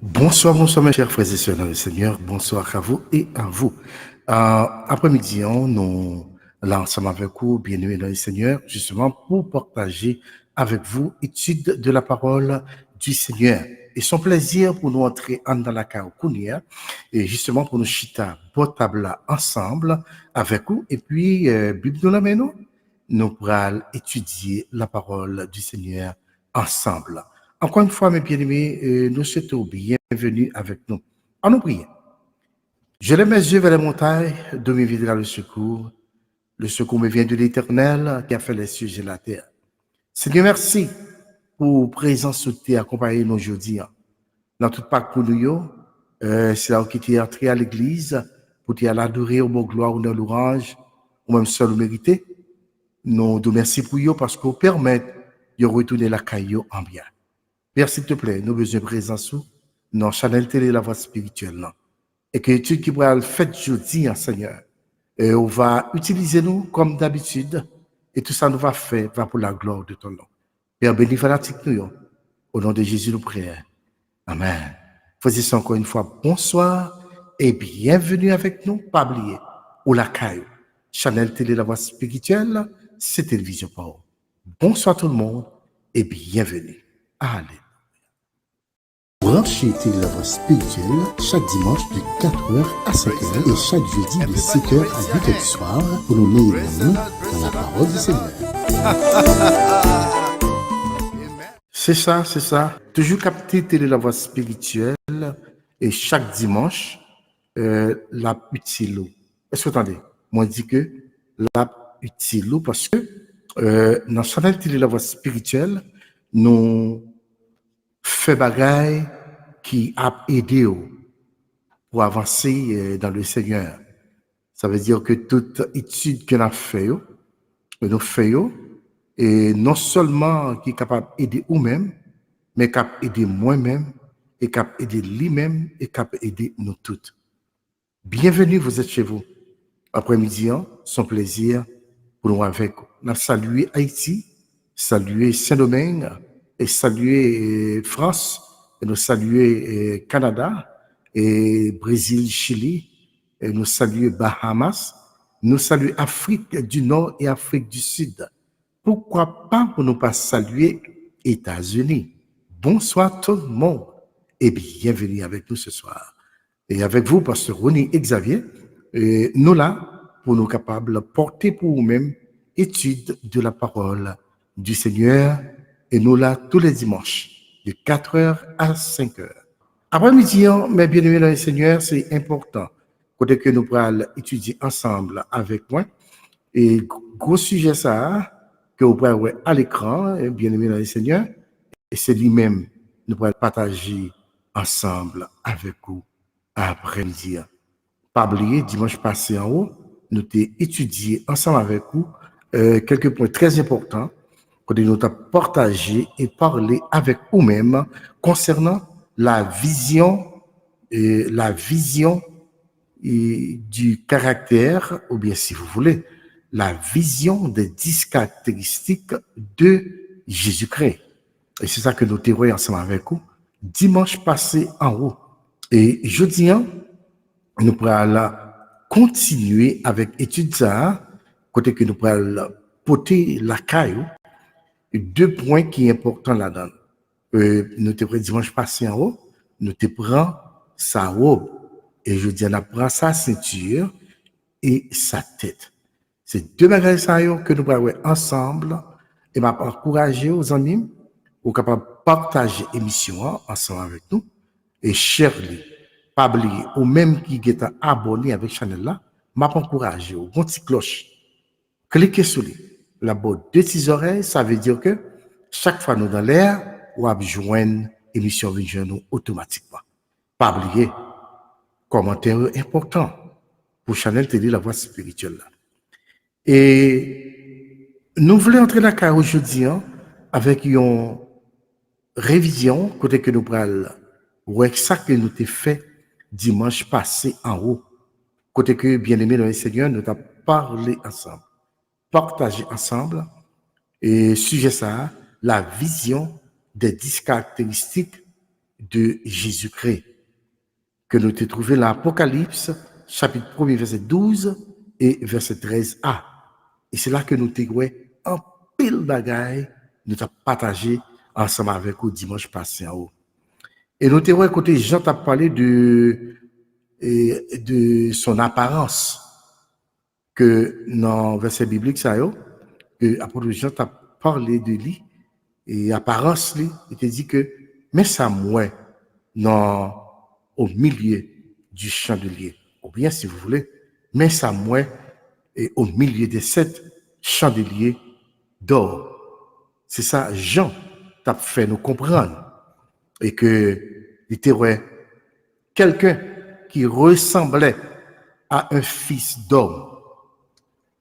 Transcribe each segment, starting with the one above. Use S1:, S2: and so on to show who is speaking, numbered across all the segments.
S1: Bonsoir, bonsoir mes chers frères et sœurs dans le Seigneur. Bonsoir à vous et à vous. Après-midi, nous là ensemble avec vous, bien-aimés dans le Seigneur, justement pour partager avec vous étude de la parole du Seigneur. Et son plaisir pour nous entrer dans la Kounia et justement pour nous chita table là ensemble avec vous. Et puis, Bible nous la main, nous pourrons étudier la parole du Seigneur ensemble. Encore une fois, mes bien-aimés, nous souhaitons bienvenue avec nous. En nous prions. Je lève mes yeux vers les montagnes, d'où me viendra le secours. Le secours me vient de l'Éternel qui a fait les cieux et la terre. Seigneur, merci pour présence souhaitée accompagner nous aujourd'hui. Dans toute part pour nous, c'est là qui t'es entré à l'église pour t'y l'adorer au bon gloire ou dans l'orange, ou même seul ou mérité. Nous te remercions pour vous parce qu'on permet de retourner la caillou en bien. Père, s'il te plaît, nous besoin de présence dans Chanel Télé, la voix spirituelle. Là. Et que l'étude qui va le faire jeudi, Seigneur, et on va utiliser nous comme d'habitude. Et tout ça nous va faire, va pour la gloire de ton nom. Père, bénis fanatique nous. Au nom de Jésus, nous prions. Amen. Faisons encore une fois, bonsoir et bienvenue avec nous, pas oublier, ou la caille. Chanel Télé, la voix spirituelle, c'est Télévision Power. Bonsoir tout le monde et bienvenue. Allez. Branchez la voix spirituelle chaque dimanche de 4h à 5h et chaque jeudi de 7h à 8h du soir pour nous mener dans la parole du Seigneur. C'est ça. Toujours capter la voix spirituelle et chaque dimanche, la utile. Est-ce que vous entendez? Moi, je dis que la utile parce que dans Chanel Télé la voix spirituelle, nous fait bagaille qui a aidé pour avancer dans le Seigneur. Ça veut dire que toute étude que nous nous faisons, et non seulement qui est capable d'aider nous-mêmes, mais capable d'aider moi-même, et capable d'aider lui-même, et capable d'aider nous toutes. Bienvenue, vous êtes chez vous. Après-midi, son plaisir pour nous avec. Nous saluer Haïti, saluer Saint-Domingue, et saluer France, et nous saluer Canada, et Brésil, Chili, et nous saluer Bahamas, nous saluer Afrique du Nord et Afrique du Sud. Pourquoi pas pour nous pas saluer États-Unis? Bonsoir tout le monde et bienvenue avec nous ce soir. Et avec vous, Pasteur Ronnie et Xavier, nous là pour nous capables de porter pour nous-mêmes étude de la parole du Seigneur et nous là tous les dimanches de 4h à 5h. Après-midi, mes bien-aimés dans le Seigneur, c'est important. Côté que nous pourrons étudier ensemble avec moi. Et gros sujet ça, que vous pourrez voir à l'écran, bien-aimés dans le Seigneur, et c'est lui-même, nous pourrons partager ensemble avec vous après-midi. Pas oublier, dimanche passé en haut, nous avons étudié ensemble avec vous quelques points très importants que nous avons partagé et parlé avec vous-même concernant la vision du caractère, ou bien si vous voulez, la vision des 10 caractéristiques de Jésus-Christ. Et c'est ça que nous terrons ensemble avec vous dimanche passé en haut. Et jeudi, nous pourrons continuer avec étude ça, côté que nous pourrons porter la caille, deux points qui sont importants là-dedans. Nous te prenons dimanche passé en haut, nous te prenons sa robe, et jeudi, on apprend sa ceinture et sa tête. C'est deux bagages que nous pourrons ensemble, et m'a encouragé aux amis, pour capable partager l'émission ensemble avec nous, et Shirley, pas oublier, ou même qui est abonné avec Chanel là, m'a encouragé au bon petit cloche. Cliquez sur lui. La bonne deux petites oreilles, ça veut dire que chaque fois nous dans l'air, on va joindre l'émission nous automatiquement. Pas oublier, commentaire important pour Chanel Télé, la voix spirituelle là. Et nous voulons entrer dans la carrière aujourd'hui avec une révision, côté que nous prenons, ouais, ça que nous avons fait dimanche passé en haut. Côté que, bien aimé dans le Seigneur, nous avons parlé ensemble, partagé ensemble, et sujet ça, la vision des 10 caractéristiques de Jésus-Christ, que nous te trouvé dans l'Apocalypse, chapitre 1er, verset 12 et verset 13a. Et c'est là que nous te en pile bagaille, nous t'avons partagé ensemble avec vous dimanche passé en haut. Et nous te côté Jean t'a parlé de son apparence, que dans le verset biblique, ça y est, que apôtre Jean t'a parlé de lui, et apparence, lui, il te dit que, mais ça, moi, au milieu du chandelier, ou bien, si vous voulez, mais ça, moi, et au milieu de 7 chandeliers d'or. C'est ça, Jean t'a fait nous comprendre, et que, il était quelqu'un qui ressemblait à un fils d'homme.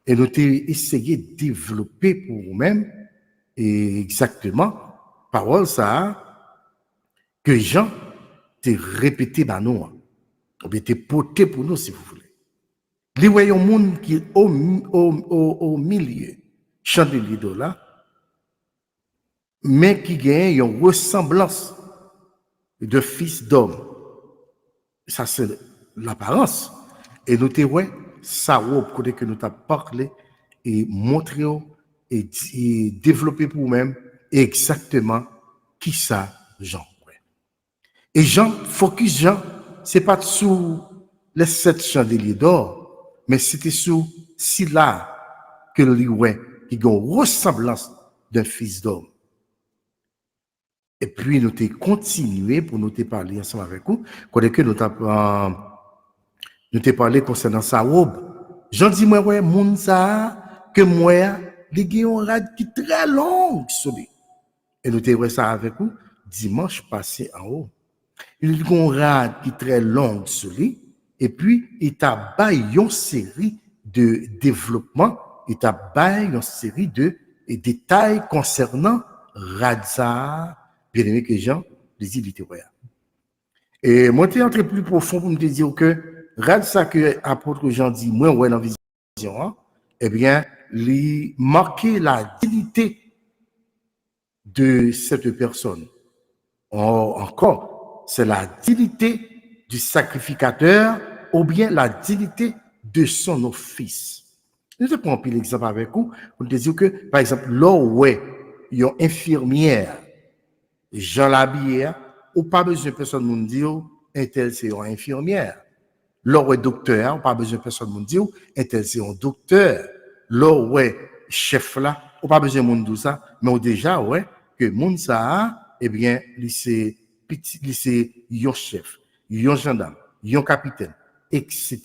S1: Et nous avons essayé de développer pour nous-mêmes et exactement parole ça que Jean t'a répété par nous, ou bien t'a porté pour nous si vous voulez. Les voyons monde qui au milieu chandelier de là, mais qui gagne une ressemblance de fils d'homme. Ça c'est l'apparence. Et nous te ça côté que nous t'a parlé et montré et développé pour nous-mêmes exactement qui ça Jean. Et Jean, focus Jean, c'est pas sous les 7 chandeliers d'or, mais c'était sous là que le ouais, qui a une ressemblance d'un fils d'homme. Et puis nous t'ai continué pour nous te parler ensemble avec vous, côté que nous t'ai parlé concernant sa robe. Jean dit moi ouais, moun ça que moi, les gars ont rad qui très longue sur lui. Et nous t'ai ça avec vous dimanche passé en haut. Il a une rade qui est très longue sur lui, et puis il t'a baillé une série de développement, il t'a baillé une série de détails concernant Radza, bien aimé que Jean, les idées littéraires. Et moi, je suis entré plus profond pour me dire que Radza que l'apôtre Jean dit, moi, ouais, dans la vision, hein, eh bien, il marquait la dignité de cette personne. Encore, c'est la dignité du sacrificateur ou bien la dignité de son office. Je vais prendre un exemple avec vous pour te dire que, par exemple, là où il y a une infirmière, Jean Labière, ou pas besoin de personne nous dire, un tel c'est une infirmière. Là où docteur, ou pas besoin de personne nous dire, un tel c'est un docteur. Là où chef là, ou pas besoin de dire ça, mais déjà, ouais, que moun ça, eh bien, c'est yon chef, yon gendarme, yon capitaine, etc.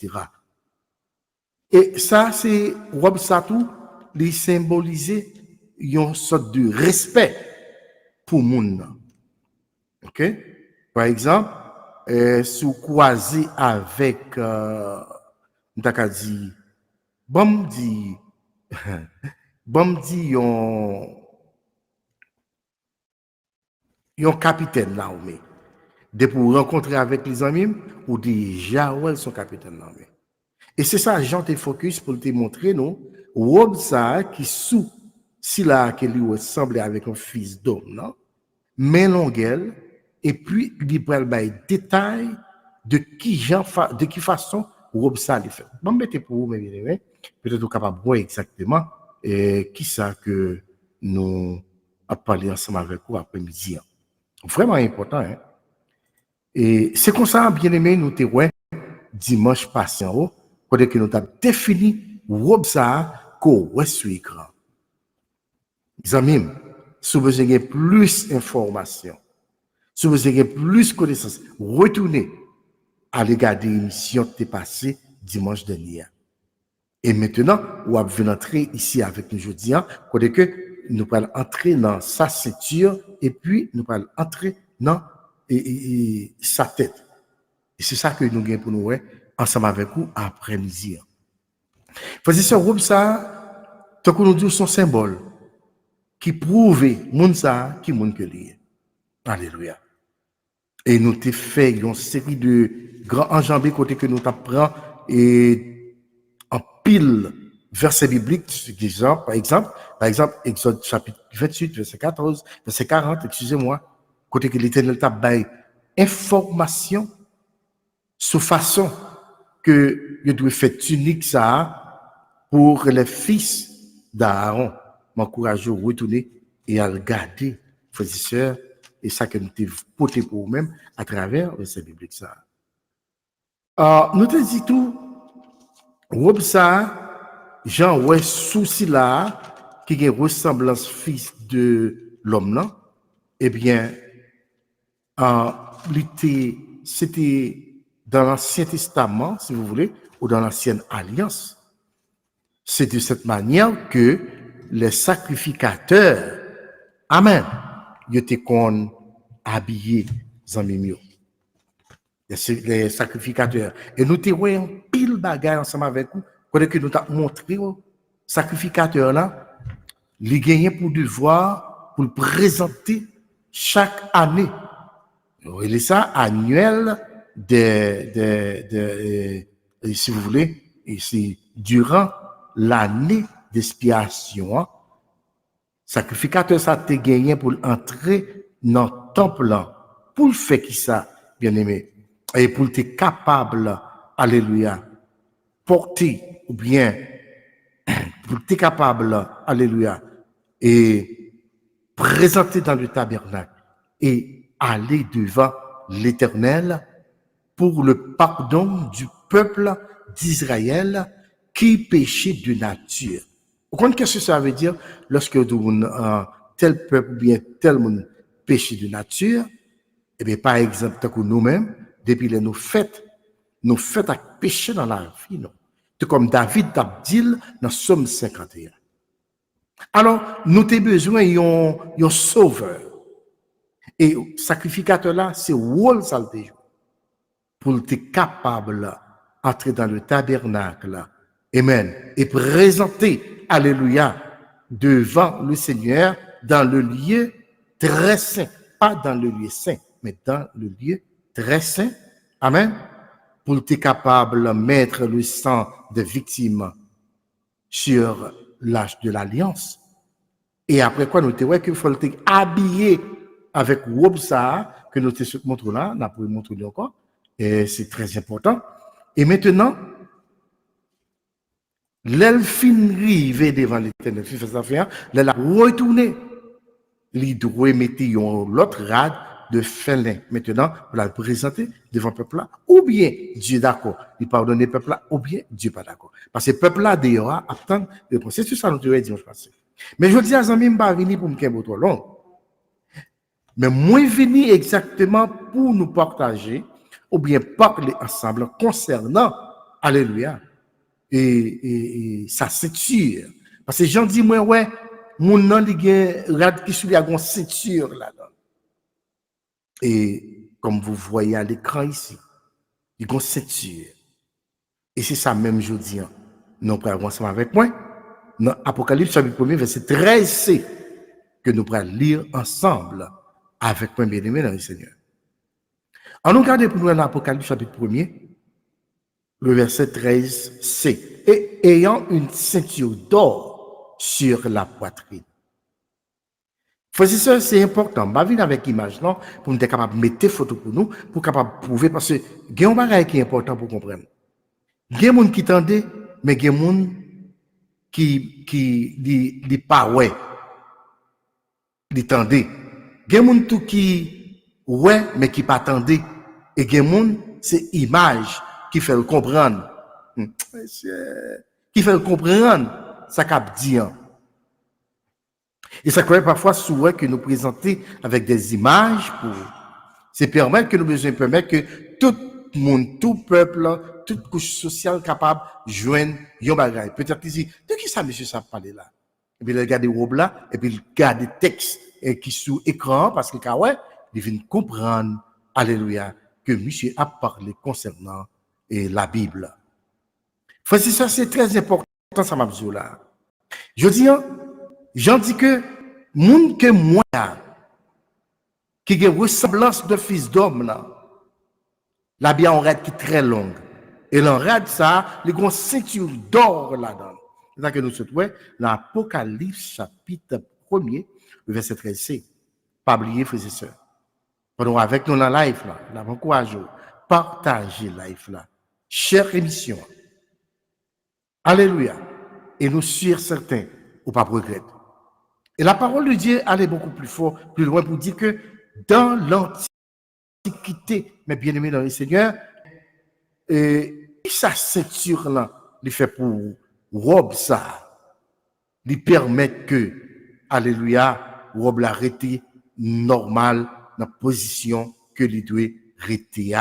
S1: Et ça, c'est, wab ça tout, les symboliser yon sorte de respect pour moun. OK? Par exemple, sous croisé avec, m'taka dit, bon dit yon capitaine là, mais de pour rencontrer avec les amis ou déjà ouais son capitaine là. Et c'est ça Jean te focus pour te montrer non robe ça qui sous si là que lui ressemble avec un fils d'homme non mais longuelle et puis il prend le détail de qui Jean de qui façon robe ça lui fait. Bon mettez pour vous mais peut-être vous capable voir exactement qui ça que nous a parlé ensemble avec vous après-midi. Vraiment important hein. Et c'est comme ça, bien aimé, nous te dimanche passé en haut, quand nous avons défini robe ça qu'on voit sur l'écran. Les amis, si vous avez plus d'informations, si vous avez plus de connaissances, retournez à regarder l'émission qui est passée dimanche dernier. Et maintenant, vous avez entrer ici avec nous aujourd'hui, quand nous allons entrer dans sa ceinture et puis nous allons entrer dans et sa tête. Et c'est ça que nous gagnons pour nous, ensemble avec vous, après-midi. Parce que ce robe, ça, tant que nous disons son symbole, qui prouve, moun ça, qui moun que lié. Alléluia. Et nous t'ai fait une série de grands enjambés côté que nous t'apprend et en pile versets bibliques, par exemple, Exode chapitre 28, verset 14, verset 40, excusez-moi, côté que l'Éternel t'a baillé information sous façon que je dois faire tunique ça pour les fils d'Aaron. M'encourage à retourner et à regarder, frères et sœurs, et ça que nous t'avons porté pour nous-mêmes à travers le verset biblique ça. Nous te dit tout, robe ça, Jean, ouais, souci là, qui a une ressemblance fils de l'homme, non? Eh bien, c'était dans l'Ancien Testament, si vous voulez, ou dans l'Ancienne Alliance. C'est de cette manière que les sacrificateurs, amen, ils étaient habillés en mimio. Les sacrificateurs. Et nous te voyons pile bagaille ensemble avec vous, quand que nous t'avons montré aux sacrificateurs là, les gagnent pour devoir, pour le présenter chaque année. Il est ça annuel si vous voulez, et c'est durant l'année d'expiation, sacrificateur ça te gagné pour entrer dans le temple pour le faire qui ça, bien aimé, et pour être capable, alléluia, porter ou bien pour être capable, alléluia, et présenter dans le tabernacle et aller devant l'Éternel pour le pardon du peuple d'Israël qui péchait de nature. Vous comprenez qu'est-ce que ça veut dire lorsque tel peuple ou bien tel monde péché de nature? Eh bien, par exemple, tant que nous-mêmes, depuis les nos fêtes à pécher dans la vie, non? Tout comme David d'Abdil dans Somme 51. Alors, nous avons besoin d'un sauveur. Et sacrificateur là, c'est rôle ça le jour. Pour être capable d'entrer dans le tabernacle, amen, et présenter, alléluia, devant le Seigneur dans le lieu très saint, pas dans le lieu saint, mais dans le lieu très saint, amen, pour être capable de mettre le sang des victimes sur l'âge de l'alliance. Et après quoi, nous te voyons qu'il faut être habillé avec robe ça, que nous te montrons là, nous pouvons montrer encore, et c'est très important. Et maintenant, l'elfine rive devant l'Éternel, elle a retourné, il doit mettre l'autre rade de félin maintenant pour la présenter devant le peuple là, ou bien Dieu d'accord, il pardonne le peuple là, ou bien Dieu pas d'accord. Parce que le peuple là d'ailleurs attend réponse. C'est tout ça nous devons dimanche passé. Mais je dis à Zami m'a venir pour me faire trop long. Mais moi venir exactement pour nous partager ou bien parler ensemble concernant alléluia et sa ceinture. Parce que les gens disent moi ouais, mon nom li gen rad qui sou li a gon ceinture là-dedans. Et comme vous voyez à l'écran ici, il y a une ceinture. Et c'est ça même je dis. Nous prenons ensemble avec moi. Dans Apocalypse chapitre 1 verset 13c que nous pourrons lire ensemble avec moi bien-aimé dans le Seigneur. En nous regardant pour nous dans Apocalypse chapitre 1 le verset 13c. Et ayant une ceinture d'or sur la poitrine. Frères et sœurs, c'est important. Ma vie avec image non pour nous être capable de mettre des photos pour nous, pour capable prouver parce que il y a un bagage qui est important pour comprendre. Il y a des gens qui tendent, mais il y a des gens qui dit pas ouais. Ils tendent. Il y a des gens qui ouais mais qui pas tendent. Et il y a des gens c'est image qui fait le comprendre. Qui fait le comprendre ça qu'a dit. Et ça crée parfois souvent que nous présenter avec des images pour c'est permettre que nous besoin permettre que tout le monde, tout peuple, toute couche sociale capable de joindre un bagage. Peut-être ici, de qui ça, monsieur, ça parle là? Et puis, il regarde des robes là, et puis, il regarde des textes qui sont sous écran, parce que, ouais, il vient comprendre, alléluia, que monsieur a parlé concernant la Bible. Frère, ça, c'est très important, ça m'a dit là. Je dis, j'en dis que, monde que moi, qui a une ressemblance de fils d'homme, là, la bien en raide qui est très longue. Et l'en raide ça, les grosses ceintures d'or là-dedans. C'est ça que nous sommes, dans l'Apocalypse chapitre 1er, le verset 13c. Pas oublier, frères et sœurs. Pendant avec nous dans la live là, nous encourageons, partagez la live là. Chère émission. Alléluia. Et nous sommes certains, ou pas regretter. Et la parole de Dieu allait beaucoup plus fort, plus loin pour dire que dans l'Antiquité, mes bien-aimés dans le Seigneur, et sa ceinture là, il fait pour robe ça, il permet que, alléluia, robe la rete normal dans la position que il doit rester.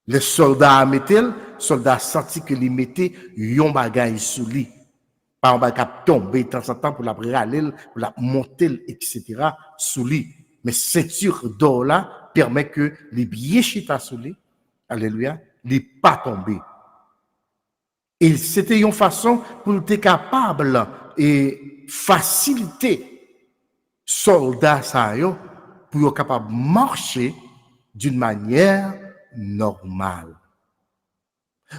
S1: Les soldats mettent, soldats senti que les mettaient yon bagay sous lui. Par exemple, cap tomber de temps en temps pour la râler, pour la monter, etc. sous lui. Mais ceinture d'or là permet que les bien chita sous lui, alléluia, les pas tomber. Et c'était une façon pour être capable et faciliter soldats ça yo pour être capable de marcher d'une manière normale.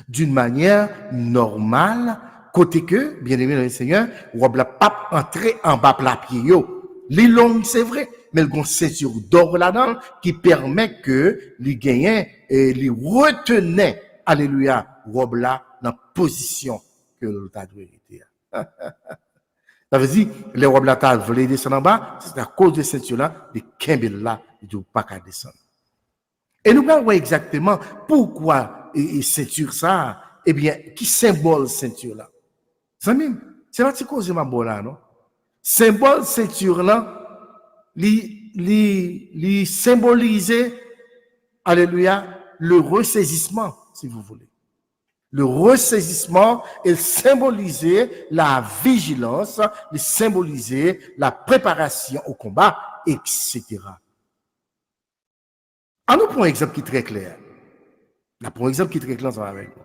S1: D'une manière normale, côté que, bien aimé dans le Seigneur, robe la pape entrer en bas plat pied yo. Les longues, c'est vrai, mais le gon ceinture d'or là-dedans qui permet que les gagnants et les retenait, alléluia, robe là dans la position que l'autre doit être. Ça veut dire, les robes là, t'as voulu descendre en bas, c'est à cause de cette ceinture là, les kembel là, ils ne pas qu'à descendre. Et nous voyons exactement pourquoi et ceinture ça, eh bien, qui symbole ceinture là? C'est là que cause ma bonne là, non? Symbole ceinture là, li symboliser, alléluia, le ressaisissement, si vous voulez. Le ressaisissement, il symbolisait la vigilance, il symbolisait la préparation au combat, etc. On nous prend un exemple qui est très clair. On prend un exemple qui est très clair ensemble avec nous.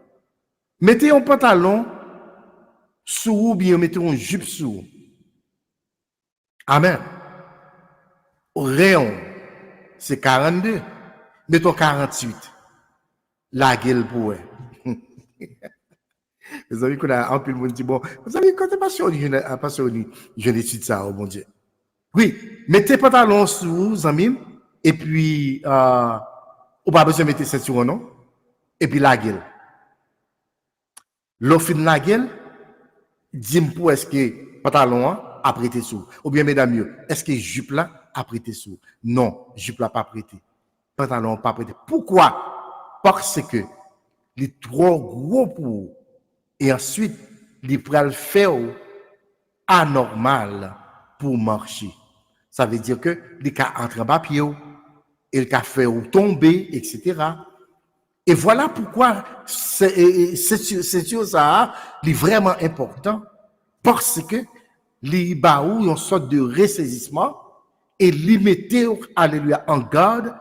S1: Mettez un pantalon sous ou bien mettez un jupe sous. Amen. Au rayon, c'est 42. Mettons 48. La gueule pour vous savez qu'on a un peu de monde qui dit, bon, vous savez, quand t'es passionné, je l'étudie ça, oh mon Dieu. Oui, mettez pantalon sous, Zamim, et puis, on pas besoin de mettre ceinture, non? Et puis la gueule. L'offre de la gueule, dis-moi pour est-ce que pantalon a prêté sous. Ou bien, mesdames, est-ce que jupe là a prêté sous? Non, jupe là pas prêté. Pantalon pas prêté. Pourquoi? Parce que les trop gros pour et ensuite, il pourra le faire anormal pour marcher. Ça veut dire que les cas entre en bas pied, et le cas faire tomber, etc. Et voilà pourquoi c'est ça est vraiment important parce que les baou ont une sorte de ressaisissement et les mettez alléluia en garde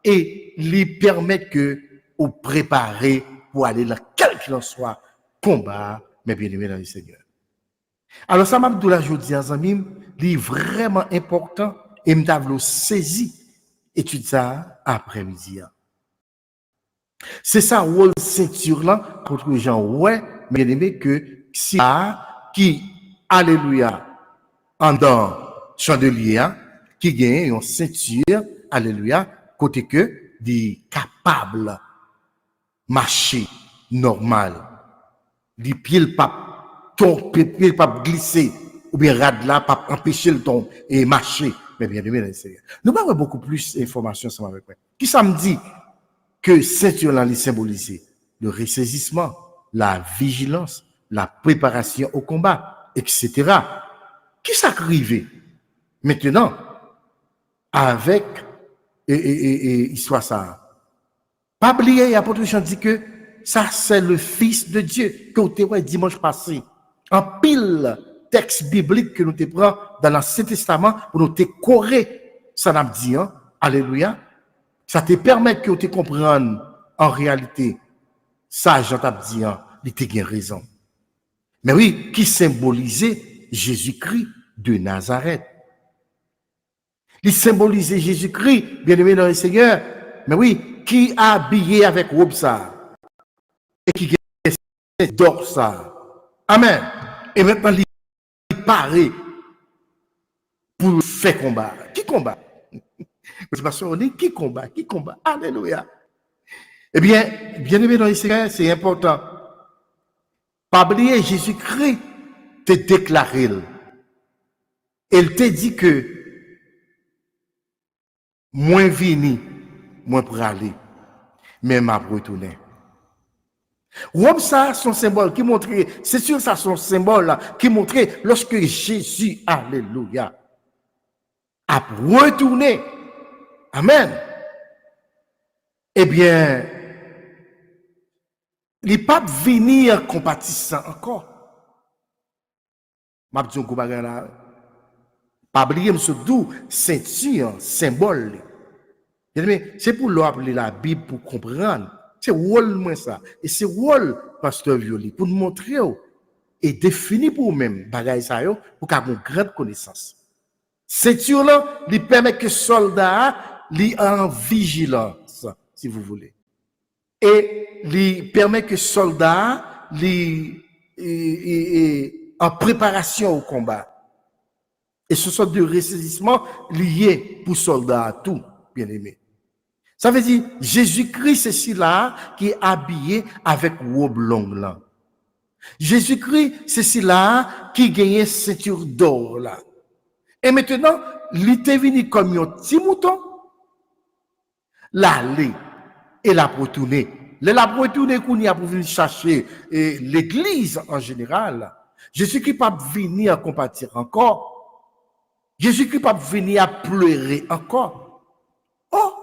S1: et les permettent que vous préparer pour aller dans quel qu'il en soit combat, mes bien-aimés dans le Seigneur. Alors, ça m'a dit la journée, amis, c'est vraiment important et m'avons saisi étude ça après-midi. C'est ça, rôle ceinture là, pour que les gens, ouais, bien aimé que si qui, alléluia, en dans chandelier, qui gagne une ceinture, alléluia, côté que, des capables marcher normal. Les pieds pas pieds pas glisser ou bien rad là pas empêcher le ton et marcher. Mais bien aimé, nous avons beaucoup plus d'informations sur avec moi. Qui ça me dit que ceinture là symbolise le ressaisissement, la vigilance, la préparation au combat, etc. Qui s'arrive maintenant avec histoire ça. Pas oublier, l'apôtre Jean dit que ça, c'est le Fils de Dieu que nous avons dimanche passé. En pile texte biblique que nous te prenons dans l'Ancien Testament pour nous te corriger, ça n'a dit, hein? Alléluia. Ça te permet que tu comprennes en réalité, ça, Jean t'a dit, hein, il te gagne raison. Mais oui, qui symbolisait Jésus-Christ de Nazareth. Il symbolisait Jésus-Christ, bien-aimé dans le Seigneur. Mais oui, qui a habillé avec robe ça et qui dort ça. Amen. Et maintenant, il paraît pour faire combat. Qui combat? Je dis, pasteur, on dit, qui combat? Qui combat? Alléluia. Eh bien, bien aimé dans le Seigneur, c'est important. Pas oublier, Jésus-Christ te déclaré. Il te dit que, moins vini, moins pour aller, mais m'a retourné. Rome, ça, son symbole qui montrait, c'est sûr, ça, son symbole là, qui montrait lorsque Jésus, alléluia, a retourné. Amen. Eh bien, il pas venir compatissant encore. M'a dit qu'on là, pas oublier monsieur d'où ceinture, symbole. C'est pour l'appeler la Bible pour comprendre. C'est rôle moi ça. Et c'est rôle pasteur Violi pour nous montrer et définir pour vous-même bagaille ça yo pour avoir une grande connaissance. Ceinture là, lui permet que soldat li en vigilance si vous voulez. Et lui permet que soldat li en préparation au combat. Et ce sont des ressaisissements liés pour soldats tout bien aimé. Ça veut dire, Jésus-Christ, c'est celui-là qui est habillé avec robe longue là. Jésus-Christ, c'est celui-là qui gagne ceinture d'or là. Et maintenant, il est venu comme un petit mouton, l'aller et la retourner. La retourner qu'on y a pour venir chercher l'église en général. Jésus-Christ pas venir compatir encore. Jésus-Christ pas venir à pleurer encore. Oh!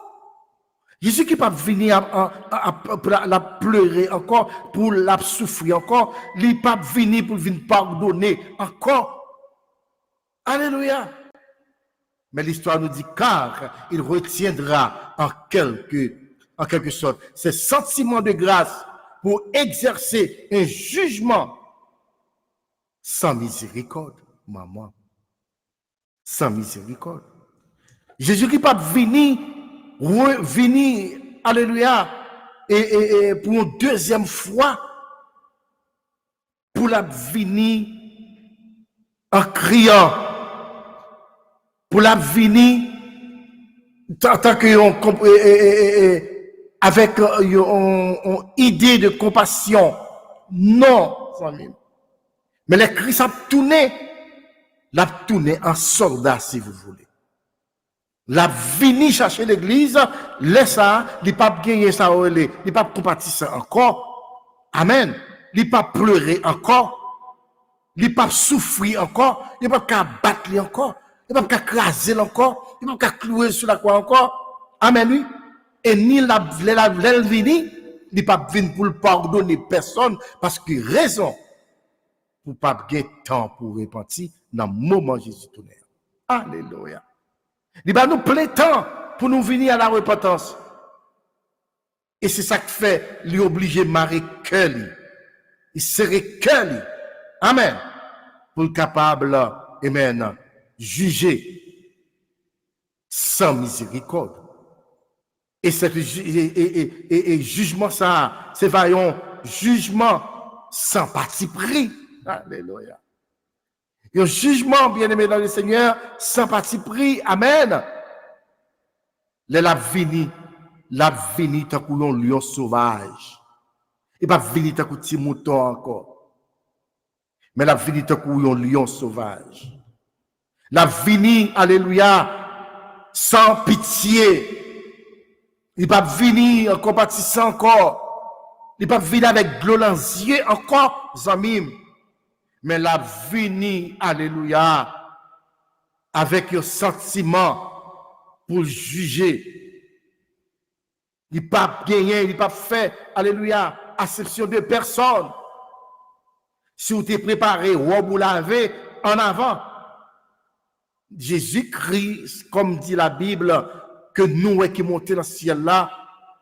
S1: Jésus qui pas venir à pleurer encore, pour la souffrir encore, il pas venir pour venir pardonner encore. Alléluia. Mais l'histoire nous dit car il retiendra en quelque sorte ses sentiments de grâce pour exercer un jugement sans miséricorde, maman. Sans miséricorde. Jésus qui pas venir, alléluia, et pour une deuxième fois, pour la venir en criant, pour la venir tant que avec une idée de compassion. Non, mais les Christ a tourné en soldat, si vous voulez. La vini chercher l'église, laisse ça, il pas gagner ça, il pas compatir ça encore. Amen. Il pas pleurer encore. Il pas souffrir encore. Il pas battre encore. Il pas craser encore. Il pas clouer sur la croix encore. Amen. Oui. Et ni la vini, il pas venir pour pardonner personne parce que raison pour pas gagner temps pour repentir dans le moment Jésus tourne. Alléluia. Il va nous plein temps pour nous venir à la repentance. Et c'est ça qui fait lui obliger Marie cœur. Il serait cœur. Amen. Pour être capable, amen, juger sans miséricorde. Et cette jugement ça, c'est vaillant jugement sans parti pris. Alléluia. Un jugement, bien-aimé dans le Seigneur, sans parti pris. Amen. La vini tant qu'on lion sauvage. Et pas vini tant qu'on petit mouton encore. Mais la vini tant qu'on lion sauvage. La vini, alléluia, sans pitié. Il pas vini en compatissant encore. Il pas vini avec glolancier encore, zamim. Mais la vini, alléluia, avec un sentiment pour juger. Il pas gagné, il pas fait, alléluia, acception de personne. Si vous t'es préparé, vous laver en avant. Jésus-Christ, comme dit la Bible, que nous qui montons dans le ciel là,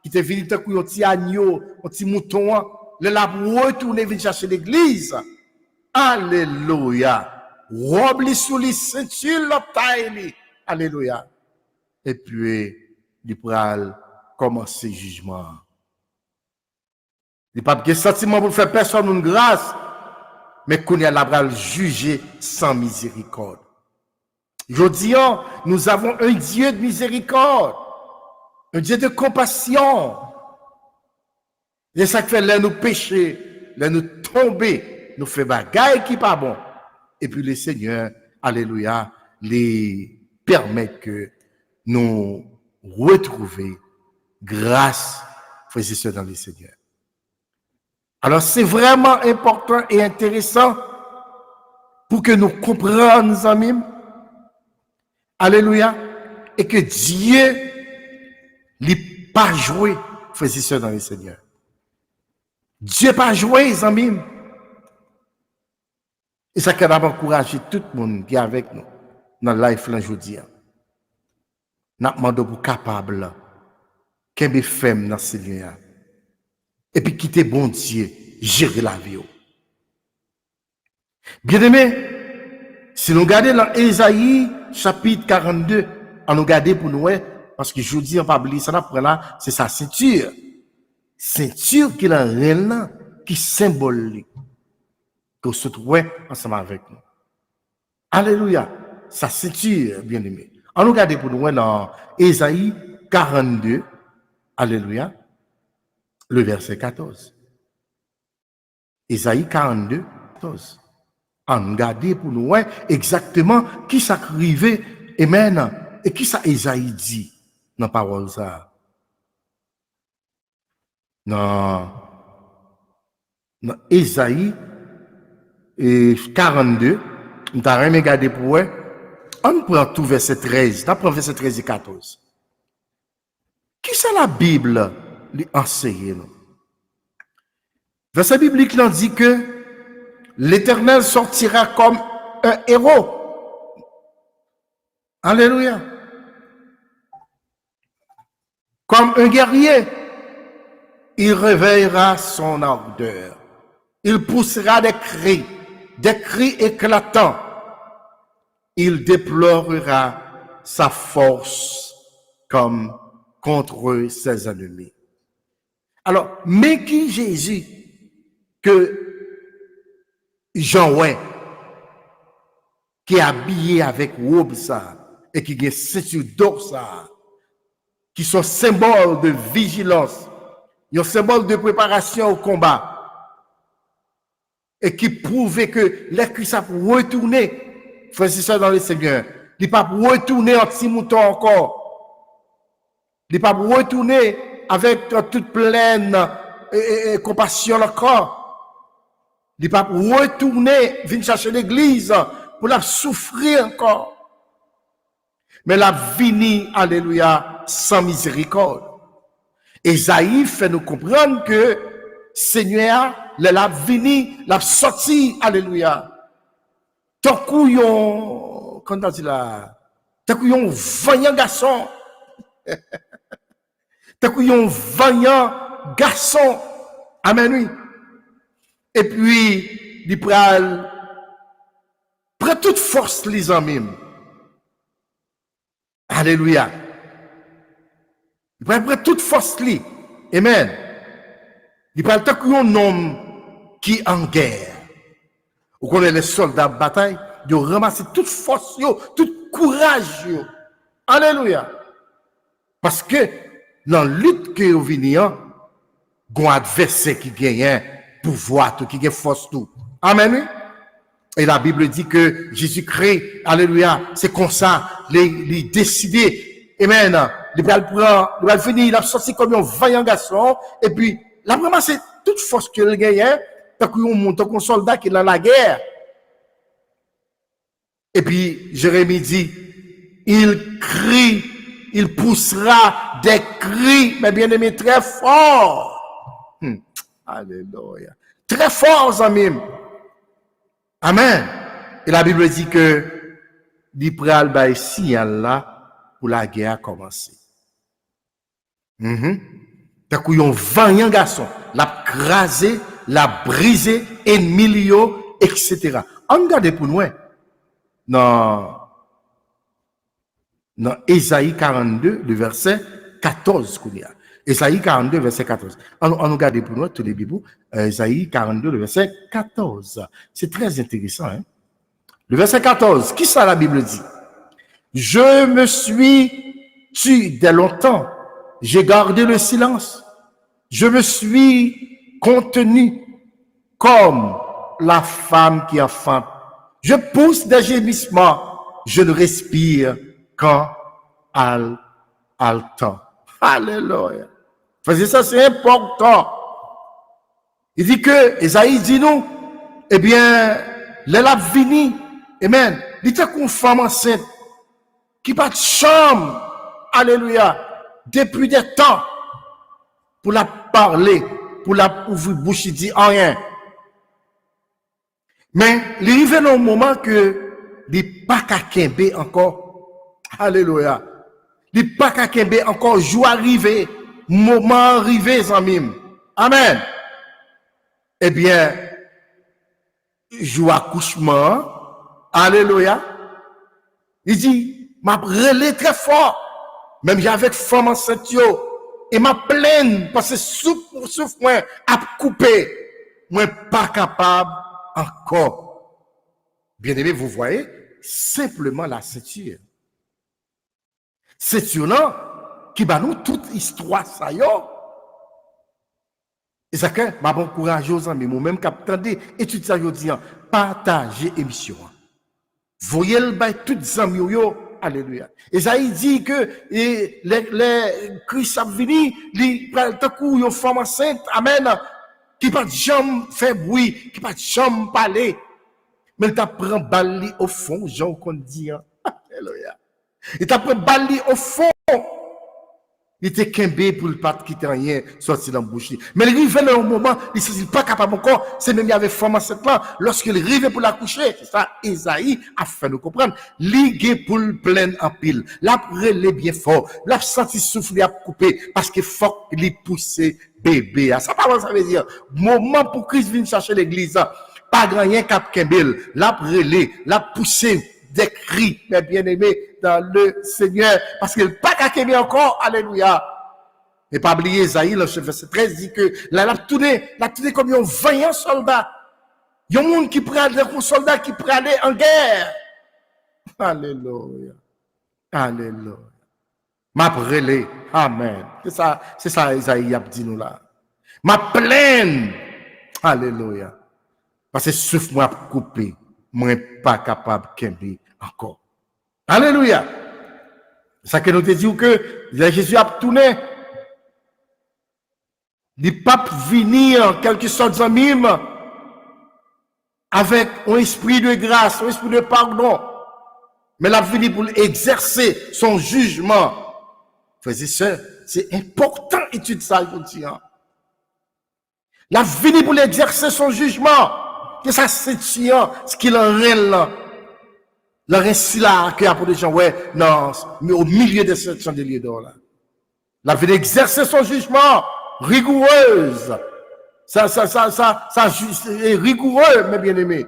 S1: qui t'est venu tant un petit agneau, un petit mouton, le l'a retourné venir chercher l'église. Alléluia. Robe sous les ceintures, l'optaille. Alléluia. Et puis, il pral commencer le jugement. Il n'y a pas de sentiment pour faire personne une grâce, mais qu'on y a la pral juger sans miséricorde. Je dis, nous avons un Dieu de miséricorde, un Dieu de compassion. Et ça fait là nous pécher, là nous tomber, nous fait bagaille qui pas bon. Et puis le Seigneur, alléluia, les permet que nous retrouvions grâce, frères et sœurs, dans le Seigneur. Alors c'est vraiment important et intéressant pour que nous comprenions, nos amis, alléluia, et que Dieu n'est pas joué, frères et sœurs, dans le Seigneur. Dieu pas joué, les amis. Et ça qui a encouragé tout le monde qui est avec nous dans le life aujourd'hui. Nous demandons pour capable, qu'un be femme dans ce lieu. Et puis quitter bon Dieu, gérer la vie. Bien aimé, si nous regardons dans Ésaïe chapitre 42, on nous regarde pour nous, parce que je dis, on va oublier ça, là, c'est sa ceinture. Ceinture qui est la reine, qui symbolique, que se trouve ensemble avec nous. Alléluia. Sa ceinture, bien aimé. On nous regarde pour nous dans Ésaïe 42, alléluia, le verset 14. Ésaïe 42, 14. On nous regarde pour nous exactement qui s'arrivait, amen, et qui ça Ésaïe dit dans la parole ça. Dans Ésaïe 42, nous avons regardé pour eux. On prend tout verset 13, on prend verset 13 et 14. Qui c'est la Bible lui enseigne nous? Verset biblique nous dit que l'Éternel sortira comme un héros. Alléluia. Comme un guerrier. Il réveillera son ardeur. Il poussera des cris éclatants. Il déplorera sa force comme contre ses ennemis. Alors, mais qui Jésus que Jean qui est habillé avec robe ça et qui a ceinture d'or ça, qui sont symboles de vigilance, un symbole de préparation au combat, et qui prouve que les Christ a retourné, frères et sœurs dans le Seigneur, il ne pas retourner en petit mouton encore, il ne pas retourner avec toute pleine compassion encore, il ne pas retourner, venir chercher l'église pour la souffrir encore, mais la vini, alléluia, sans miséricorde. Esaïe fait nous comprendre que Seigneur, l'a vini, l'a sorti, alléluia. Tant qu'on, quand on dit là, tant qu'on vaillant garçon, tant qu'on vaillant garçon, amen, oui. Et puis, il prend toute force, les amis. Alléluia. Il prend toute force, li. Amen. Il prend tant qu'un homme qui est en guerre. Vous connaissez les soldats de bataille, ils ramassent toute force, tout courage. Alléluia. Parce que dans la lutte que vous venez, il y a un adversaire qui gagne pouvoir, qui gagne force tout. Amen. Et la Bible dit que Jésus-Christ, alléluia, c'est comme ça, les décidé. Amen. Il va venir, il a sorti comme un vaillant garçon, et puis, là, vraiment, c'est toute force qu'il gagne, tant qu'on soldat qui est dans la guerre. Et puis, Jérémie dit, il crie, il poussera des cris, mais bien aimé, très fort. Alléluia. Très fort, amis. Amen. Et la Bible dit que, l'Ipral ba ici, là, pour la guerre a commencé. T'as un vaillant garçon, l'a crasé, l'a brisé, ennemi, etc. On regarde pour nous, dans Ésaïe 42, le verset 14, qu'on y a. Ésaïe 42, verset 14. On regarde pour nous, tous les bibous, Ésaïe 42, le verset 14. C'est très intéressant, hein. Le verset 14, qui ça la Bible dit? Je me suis tu dès longtemps. J'ai gardé le silence. Je me suis contenu comme la femme qui enfante. Je pousse des gémissements. Je ne respire qu'en haletant. Alléluia. Parce que ça, c'est important. Il dit que, Esaïe dit nous, eh bien, les l'a vini, amen. Il était qu'une femme enceinte, qui pas de chambre, alléluia, depuis des temps, pour la parler, pour la ouvrir bouche, il dit rien. Mais, il arrive dans un moment que, il n'est pas qu'à Kembe encore, alléluia. Il n'est pas qu'à Kembe encore, jour arrivé, moment arrivé, Zamim. Amen. Eh bien, jour accouchement, alléluia. Il dit, m'a relé très fort, même j'avais femme enceinte, et m'a pleine, parce que souffle moi, à couper, moi pas capable encore. Bien aimé, vous voyez, simplement la ceinture. Ceinture là, qui va nous toute histoire, ça y est. Et ça que, m'a bon courage aux amis, moi-même, qu'attendez, étudier ça, je dis, partager émission. Voyez le bail, toutes les amis, alléluia. Et ça, il dit que, les Christ a venu, les, tout coup, ils femme enceinte, amen, qui pas de jambe fait bruit, qui pas de jambe parler. Mais il t'apprend bali au fond, Jean, qu'on dit, alléluia. Il t'apprend bali au fond. Il était qu'imbé pour le pas quitter rien, sorti dans la bouche. Mais il arrive dans un moment, il n'est pas capable encore, c'est même il y avait femme enceinte là, lorsqu'il arrive pour la coucher, c'est ça, Esaïe a fait nous comprendre, ligué pour le plein en pile, l'après les bien fort, l'a senti souffler à couper, parce qu'il faut qu'il pousse bébé. Ça pas ça veut dire, moment pour Christ vienne chercher l'église, pas grand rien cap Kembel, l'après les, l'a poussé des cris, mes bien-aimés, dans le Seigneur, parce qu'il n'est pas qu'à encore, alléluia. Et pas oublier, Esaïe, le verset 13 dit que, là, l'a tourné comme un vaillant soldat. Il y a un monde qui prend un soldat qui prend aller en guerre. Alléluia. Alléluia. Ma brûlé. Amen. C'est ça, Esaïe a dit nous là. Ma plaine. Alléluia. Parce que souffle moi coupé. Moi pas capable de encore. Alléluia. Ça que nous te dit que Jésus a tourné. Il pas venir quelque sorte de mime avec un esprit de grâce, un esprit de pardon. Mais il a venu pour exercer son jugement. Frères et sœurs, c'est important étude ça, je dis. Il a venu pour exercer son jugement. Que ça, c'est ce qu'il en réel. Le récit là, qu'il y a pour des gens, ouais, non, mais au milieu de cette chandelier d'or là. Il a venu exercer son jugement rigoureuse. Ça est rigoureux, mes bien-aimés.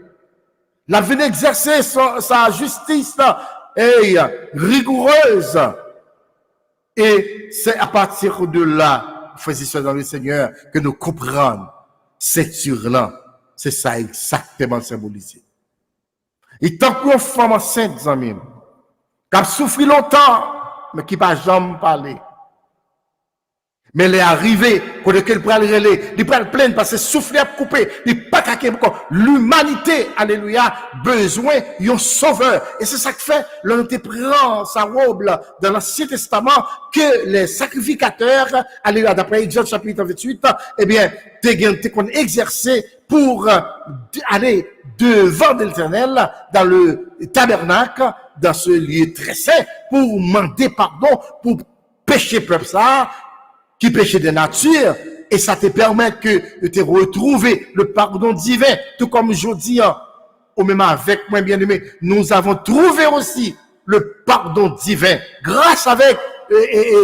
S1: Il a venu exercer sa justice rigoureuse. Et c'est à partir de là, frères et sœurs dans le Seigneur, que nous comprenons cette sur-là. C'est ça exactement symbolisé. Et tant qu'on femme enceinte, amis, qui a souffert longtemps, mais qui n'a pas jamais parlé. Mais elle est arrivée, quand elle peut le relais, il peut le plaindre parce que souffler à couper, il pas qu'à encore. L'humanité, alléluia, besoin d'un sauveur. Et c'est ça que fait, l'on te prend sa robe dans l'Ancien Testament, que les sacrificateurs, alléluia, d'après Exode chapitre 28, eh bien, t'es qu'on exercer pour aller devant l'Éternel dans le tabernacle, dans ce lieu très saint, pour demander pardon, pour pécher peuple ça, qui péché de nature, et ça te permet que de te retrouver le pardon divin, tout comme je dis, au même avec moi bien-aimé, nous avons trouvé aussi le pardon divin, grâce avec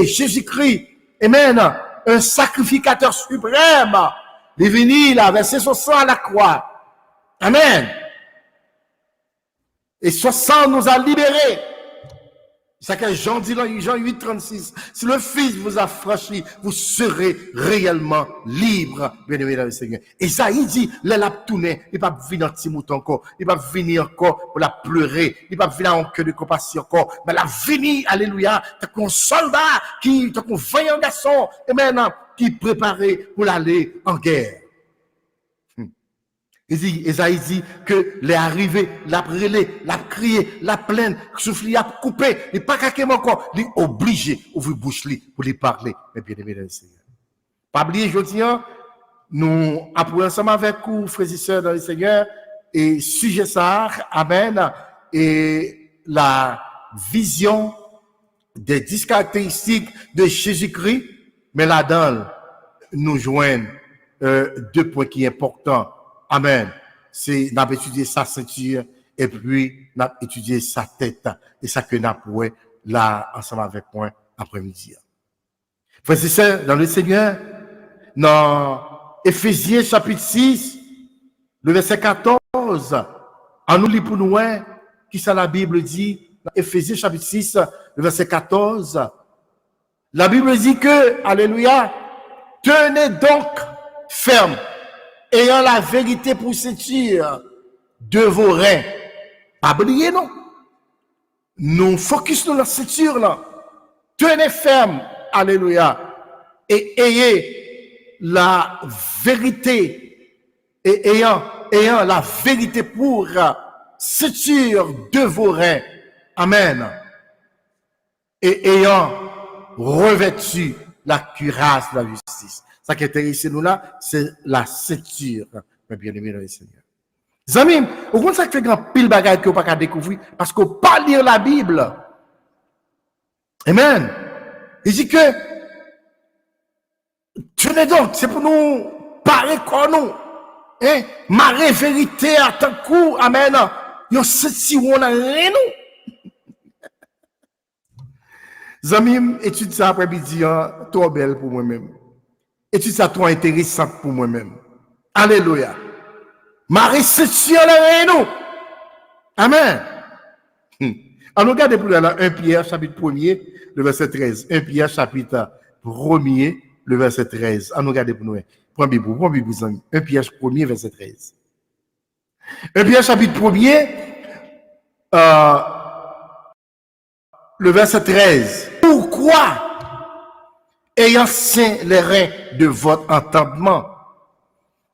S1: Jésus-Christ, amen, un sacrificateur suprême, il est venu, il a versé son sang à la croix, amen, et son sang nous a libérés, C'est que Jean dit dans Jean 8, 36, si le Fils vous a franchi, vous serez réellement libre, bien-aimés dans le Seigneur. Esaïe dit, les l'a tourné, il va venir dans petit mouton encore, il va venir encore pour la pleurer, il va venir en cœur de compassion encore, mais la venir, alléluia, t'as qu'un soldat, t'as qu'un vaillant garçon, et maintenant, qui est préparé pour aller en guerre. Esaïe dit que les arrivés, la brûlé, la crié, la plaine, soufflé, la coupé, il pas qu'à encore, il est obligé d'ouvrir bouche pour lui parler. Mais bien aimé dans le Seigneur. Pas oublier, je dis, nous apprenons ensemble avec vous, frères et sœurs dans le Seigneur, et sujet ça, amen, et la vision des 10 caractéristiques de Jésus-Christ, mais là-dedans, nous joignent deux points qui sont importants. Amen. C'est n'a étudié sa ceinture et puis n'a étudié sa tête. Et ça que n'a poué là ensemble avec moi après-midi. Frères et sœurs, dans le Seigneur, dans Éphésiens chapitre 6, le verset 14, en nous lit pour nous, qui ça la Bible dit, dans Éphésiens chapitre 6, le verset 14, la Bible dit que, alléluia, tenez donc ferme, ayant la vérité pour ceinture de vos reins. Pas oublier, non? Nous focus sur la ceinture, là. Tenez ferme, alléluia, et ayez la vérité, et ayant la vérité pour ceinture de vos reins. Amen. Et ayant revêtu la cuirasse de la justice. Ça qui intéresse nous là, c'est la ceinture, mes bien-aimés dans le Seigneur. Amis, au contraire, ça fait grand pile bagage que vous pas découvrir, parce qu'on pas lire la Bible. Amen. Il dit que, tenez donc, c'est pour nous parler comme nous. Hein? Marrer vérité à tant coup, amen. Yo ceinture, on a rien nous. Amis, étude ça après-midi, trop belle pour moi-même. Étude ça trop intéressante pour moi-même. Alléluia. Marie ceinture là nous. Amen. On regarde pour là 1 Pierre chapitre 1er, le verset 13. 1 Pierre chapitre 1er, le verset 13. On regarde pour nous. Prends Bible, amis. 1 Pierre 1er, verset 13. 1 Pierre chapitre 1er, le verset 13. Pourquoi, ayant saint les reins de votre entendement,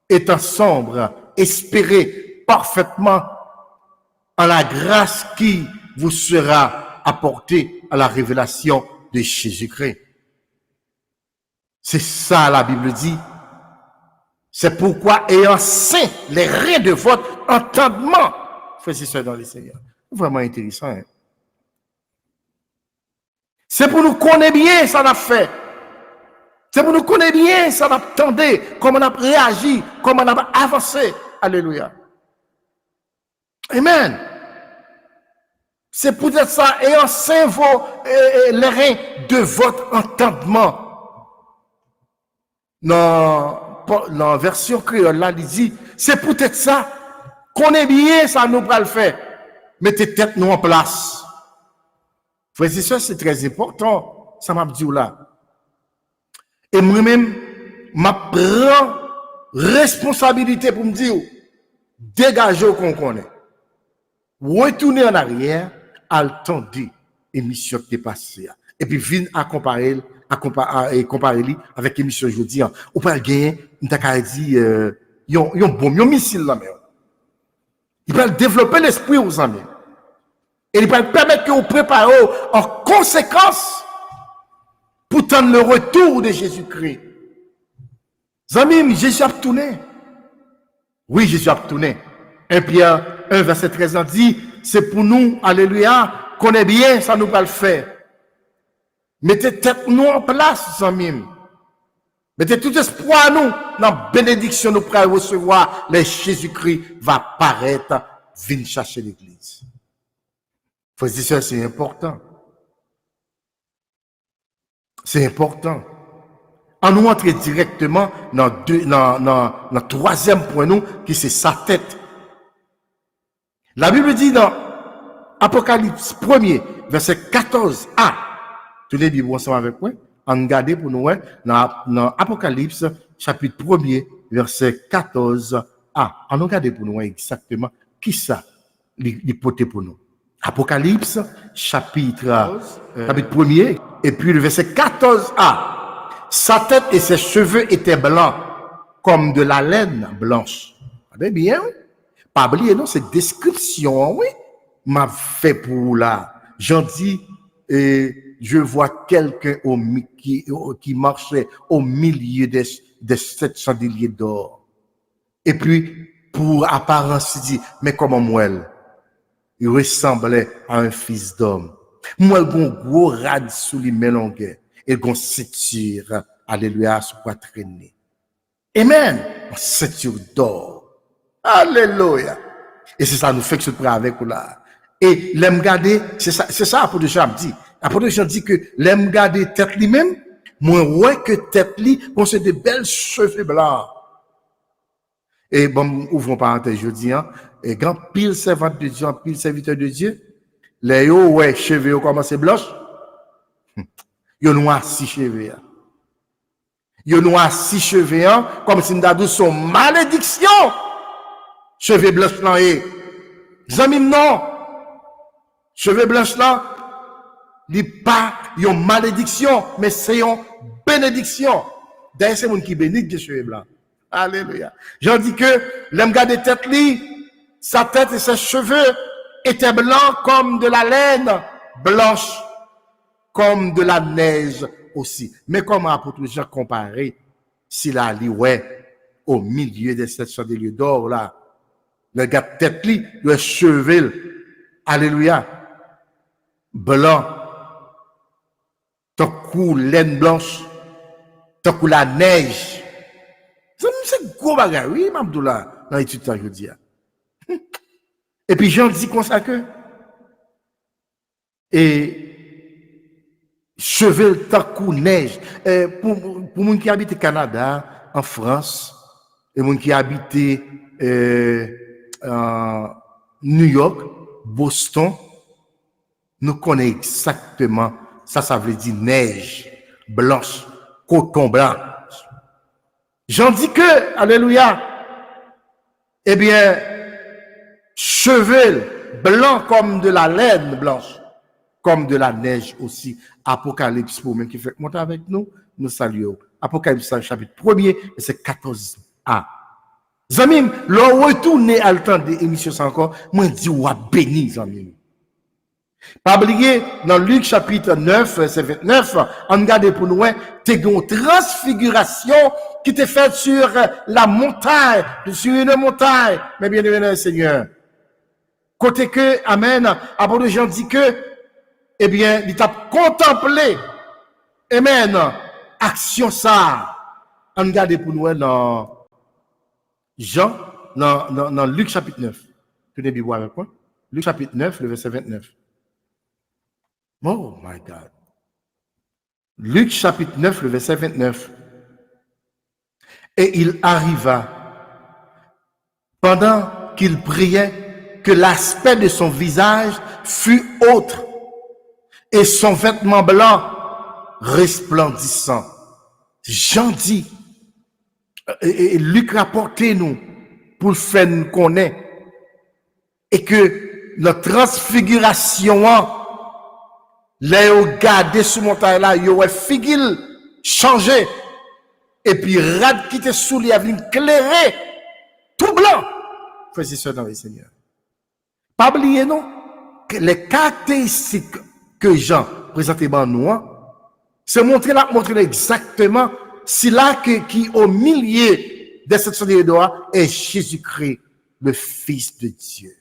S1: étant sombre, espérez parfaitement en la grâce qui vous sera apportée à la révélation de Jésus-Christ. C'est ça la Bible dit. C'est pourquoi, ayant saint les reins de votre entendement, faites ça dans le Seigneur. Vraiment intéressant, hein? C'est pour nous connaître bien ça n'a fait. C'est pour nous connaître bien ça n'a attendu, comment on a réagi, comment on a avancé. Alléluia. Amen. C'est pour dire ça, ayant saint les reins de votre entendement. Dans la version créole, là, il dit, c'est peut-être ça, connaît bien ça nous va le faire. Mettez tête nous en place. Frères et sœurs, c'est très important, ça m'a dit là. Et moi-même, ma prends responsabilité pour me dire, dégagez qu'on connaît. Retournez en arrière, à l'attendre l'émission qui est passée. Et puis, venez à comparer avec l'émission aujourd'hui. On peut gagner, on t'a dit, yon bon, yon missile là, mais. Il peut développer l'esprit aux amis. Et il peut permettre que vous préparez en conséquence pour tendre le retour de Jésus-Christ. Amis, Jésus a tourné. Oui, Jésus a tourné. 1 Pierre 1, verset 13 dit, c'est pour nous, alléluia, qu'on est bien, ça nous va le faire. Mettez tête nous en place, amis. Mettez tout espoir nous dans la bénédiction nous pourrons recevoir. Les Jésus-Christ va paraître, venir chercher l'église. Faut dire ça, c'est important. C'est important. On nous entre directement dans le troisième point, nous, qui c'est sa tête. La Bible dit dans Apocalypse 1er, verset 14a. Tous les Bibles ensemble avec moi. On regarde pour nous dans Apocalypse, chapitre 1er, verset 14a. On regarde pour nous exactement qui ça l'hypothèse pour nous. Apocalypse, chapitre 1er, et puis le verset 14a. Sa tête et ses cheveux étaient blancs, comme de la laine blanche. Regardez bien, oui. Pas oublier, non, cette description, oui, m'a fait pour là. J'en dis, je vois quelqu'un qui marchait au milieu des 7 chandeliers d'or. Et puis, pour apparence, il dit, mais comment moi, il ressemblait à un fils d'homme. Moi, il a un gros rad sous les mélangés. Et une ceinture, alléluia, sur poitrine. Amen. Une ceinture d'or. Alléluia. Et c'est ça, nous fait que ce prêt avec vous là. Et l'aime garder, c'est ça, apôtre Jean dit. Apôtre Jean dit que l'aime garder tête lui-même, moins ouais que tête lui, possède de belles cheveux blancs. Et bon, ouvrons parenthèse, je dis, hein, et quand pile servant de Dieu, pile serviteur de Dieu, les yo, ouais, cheveux, commencent blanches. Yo noir six cheveux. Yo noir six cheveux, comme si nous avons son malédiction. Cheveux blancs là, Zami non. Cheveux blancs là, n'est pas une malédiction, mais c'est une bénédiction. D'ailleurs, c'est mon qui bénit des cheveux blancs. Alléluia. J'en dis que l'homme garde tête li, sa tête et ses cheveux étaient blancs comme de la laine blanche, comme de la neige aussi. Mais comment apôtre Jean comparé, s'il a dit, ouais, au milieu des 7 chandeliers d'or, là, le gars de tête li, le cheveux, alléluia, blanc, tant coup laine blanche, tant coup la neige. C'est gros bagage, oui, Mabdoula, dans l'étude ça, je dis. Et puis Jean dit comme ça que, et cheveux tant coup neige. Pour moun qui habite au Canada, en France, et moun qui habite New York, Boston, nous connaissons exactement, ça veut dire neige, blanche, coton blanc. J'en dis que, alléluia, eh bien, cheveux blancs comme de la laine blanche, comme de la neige aussi. Apocalypse, pour même qui fait monter avec nous, nous saluons. Apocalypse, chapitre 1er, c'est 14a. Zamim, l'on retourne à le temps des émissions encore, moi, dis, ou béni, Zamim. Pas oublier, dans Luc chapitre 9, verset 29, on regarde pour nous, t'es une transfiguration qui t'est faite sur la montagne, sur une montagne, mais bien aimé Seigneur. Côté que, amen, apôtre Jean dit que, eh bien, il t'a contemplé, amen, action ça. On regarde pour nous dans Jean, dans Luc chapitre 9. Tu n'es pas avec moi? Luc chapitre 9, le verset 29. Oh my God. Luc chapitre 9, le verset 29. Et il arriva, pendant qu'il priait, que l'aspect de son visage fut autre, et son vêtement blanc resplendissant. Jean dit, et Luc rapportait nous, pour le faire nous connaître, et que notre transfiguration, là, yo gardé sous montagne là, yo ouais figil changé. Et puis, rad qui était sous lui a venu éclairer, tout blanc. Frères et sœurs dans le Seigneur. Pas oublier, non, que les caractéristiques que Jean présentait dans nous, c'est montrer exactement, c'est là qui au milieu de cette sonnerie d'or est Jésus-Christ, le Fils de Dieu.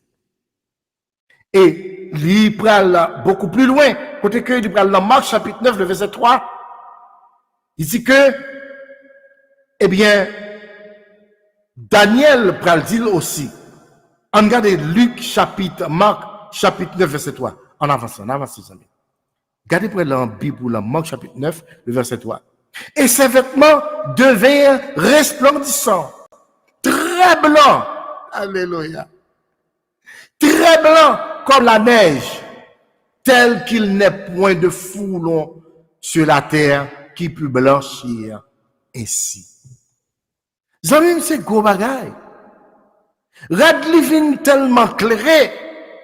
S1: Et il parle beaucoup plus loin, côté que il parle dans Marc chapitre 9, le verset 3, il dit que, eh bien, Daniel parle dire aussi. On regarde Marc chapitre 9, verset 3. On avance, les amis. Regardez pour la Bible, la Marc chapitre 9, le verset 3. Et ses vêtements devinrent resplendissants, très blancs. Alléluia. Très blancs comme la neige. tel qu'il n'est point de foulon sur la terre qui peut blanchir ainsi. Zami, c'est gros bagay. Rad li vin tellement clairé,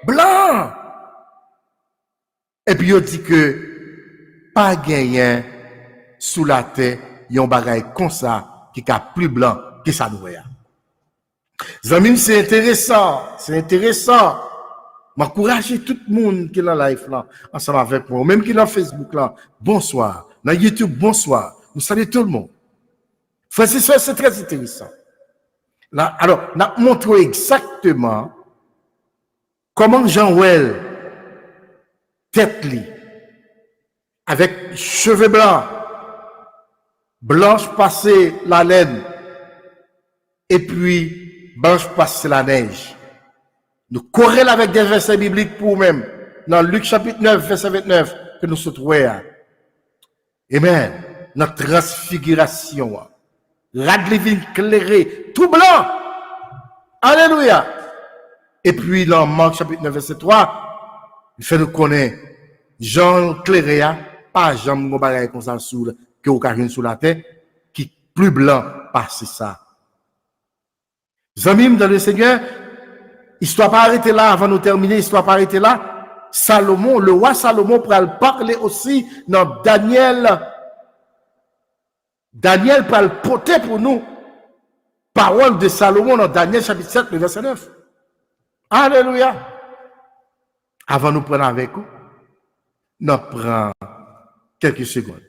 S1: blanc. Et puis il dit que pas gagné sous la terre, yon bagay comme ça qui est plus blanc que ça nous. Zami, c'est intéressant, c'est intéressant. M'encourager tout le monde qui est dans la live là, ensemble avec moi, même qui est dans Facebook là. Bonsoir. Dans YouTube, bonsoir. Nous saluons tout le monde. Frères et sœurs, c'est très intéressant. Là, alors, nous montrons exactement comment Jean-Well, tête li, avec cheveux blancs, blanche passée la laine, et puis blanche passée la neige. Nous corrélons avec des versets bibliques pour nous-mêmes. Dans Luc chapitre 9, verset 29, que nous se trouvons. Amen. Notre transfiguration. Radlevin clairé, tout blanc. Alléluia. Et puis dans Marc chapitre 9, verset 3, il fait nous connaître Jean clairé, pas Jean Moubaray comme ça sous que occasion sous la terre, qui plus blanc parce ça. Zamim dans le Seigneur, histoire pas arrêter là avant de terminer, histoire pas arrêter là. Salomon, le roi Salomon pourra parler aussi dans Daniel. Daniel peut le porter pour nous. Parole de Salomon dans Daniel chapitre 7, le verset 9. Alléluia. Avant de nous prendre avec vous, nous prenons quelques secondes.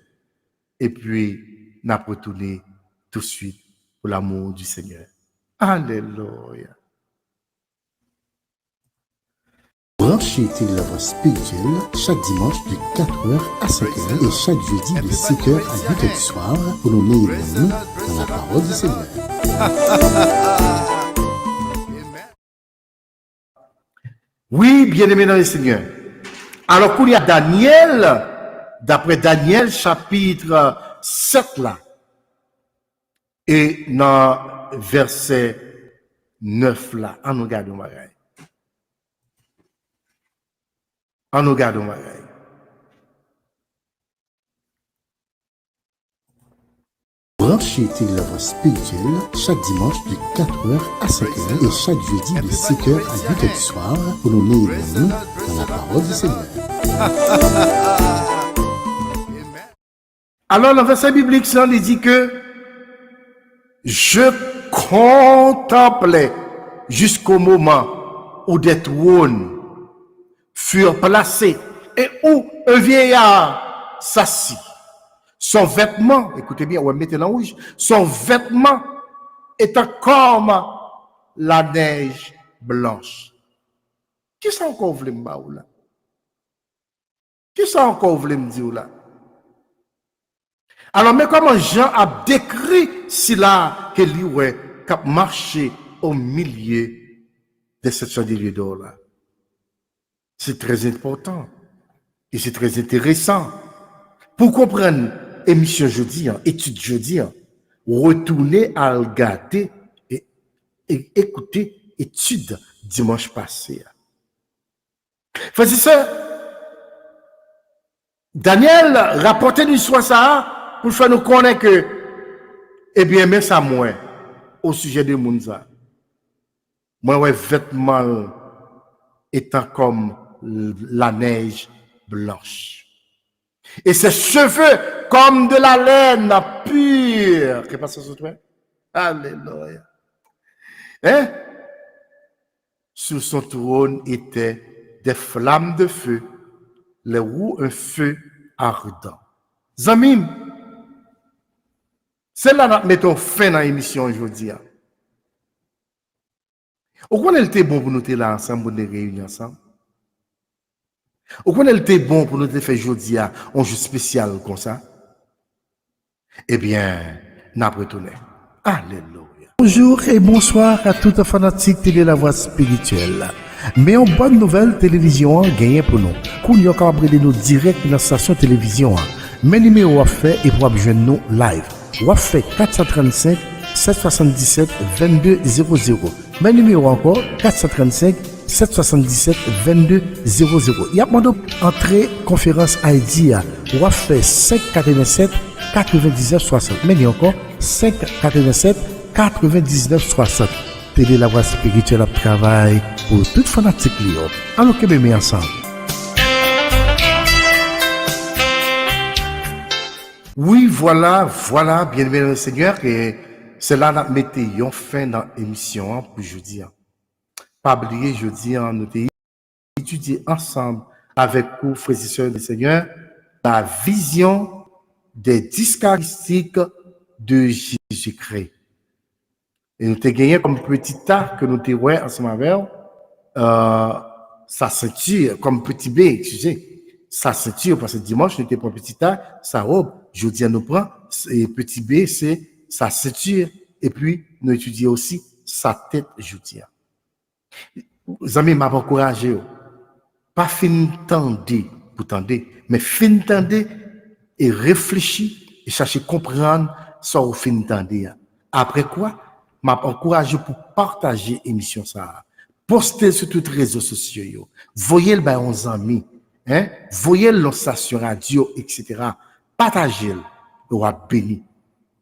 S1: Et puis, nous retournons tout de suite pour l'amour du Seigneur. Alléluia.
S2: Branchez Télélavant spirituel chaque dimanche de 4h à 5h et chaque jeudi de 7h à 8h du soir pour nous mener dans la parole du Seigneur.
S1: Oui, bien-aimés dans le Seigneur. Alors qu'il y a Daniel, d'après Daniel chapitre 7 là, et dans verset 9 là, on nous regarde magaï. On nous regarde magaï.
S2: Branchez Télélavant spirituel chaque dimanche de 4h à 5h et chaque jeudi de 7h à 8h du soir pour nous mener dans la parole du Seigneur.
S1: Alors, le verset biblique, ça, il dit que je contemplais jusqu'au moment où des trônes furent placés et où un vieillard s'assit. Son vêtement, écoutez bien, ouais, mettez-le en rouge, son vêtement était comme la neige blanche. Qui ça encore voulait me dire là? Qui ça encore voulait me dire là? Alors, mais comment Jean a décrit cela que lui, ouais, qui a marché au milieu de cette chandelier d'or là? C'est très important et c'est très intéressant. Pour comprendre émission jeudi, étude jeudi, retournez à regarder et écouter étude dimanche passé. Frères et sœurs, Daniel rapportait l'histoire ça pour faire nous connaître que, eh bien, mais ça moi, au sujet de Mounza. Moi, ouais, vêtements étant comme la neige blanche. Et ses cheveux comme de la laine pure. Qu'est-ce que c'est ça? Alléluia. Hein? Sur son trône étaient des flammes de feu, les roues un feu ardent. Zamim, c'est là que nous mettons fin dans l'émission aujourd'hui. Au quoi elle était bon pour nous être là ensemble, pour nous réunir ensemble? Au quoi elle était bon pour nous faire aujourd'hui un jour spécial comme ça? Eh bien, nous retournons. Alléluia.
S3: Bonjour et bonsoir à tout fanatique télé la voix spirituelle. Mais en bonne nouvelle, télévision a gagné pour nous. Qu'on y a qu'à nous direct dans la station télévision. Mais numéro à fait et pour joindre nous live. Ou fait 435 777 2200. Mais numéro encore 435 777 22 00. Il y a demandé entrée conférence ID ou a fait 587 99 60. Mais il y a encore 587 99 60. Télé la voix spirituelle à travail pour toute fanatique Lyon. Alors que nous ensemble.
S1: Oui, voilà, bien aimé le Seigneur, et c'est là que nous mettons fin dans l'émission pour jeudi. Pas oublier, jeudi, nous avons étudié ensemble avec vous, frères et sœurs du Seigneur, la vision des 10 caractéristiques de Jésus-Christ. Et nous avons gagné comme petit tas que nous avons ensemble avec sa ceinture, comme petit B, excusez. Sa ceinture, parce que dimanche, nous étions pour petit A, sa robe. Jeudi, nous prend, et petit B, c'est sa ceinture. Et puis, nous étudions aussi sa tête jeudi. Les amis, m'a encouragé. Pas fin tendre pour tendre, mais fin tendre et réfléchir et chercher à comprendre ce que fin tendre. Après quoi, m'a encouragé pour partager l'émission ça. Poster sur tous les réseaux sociaux. Voyez le bain aux amis. Hein? Voyez le sur radio, etc. Partagez-le. Ou à béni.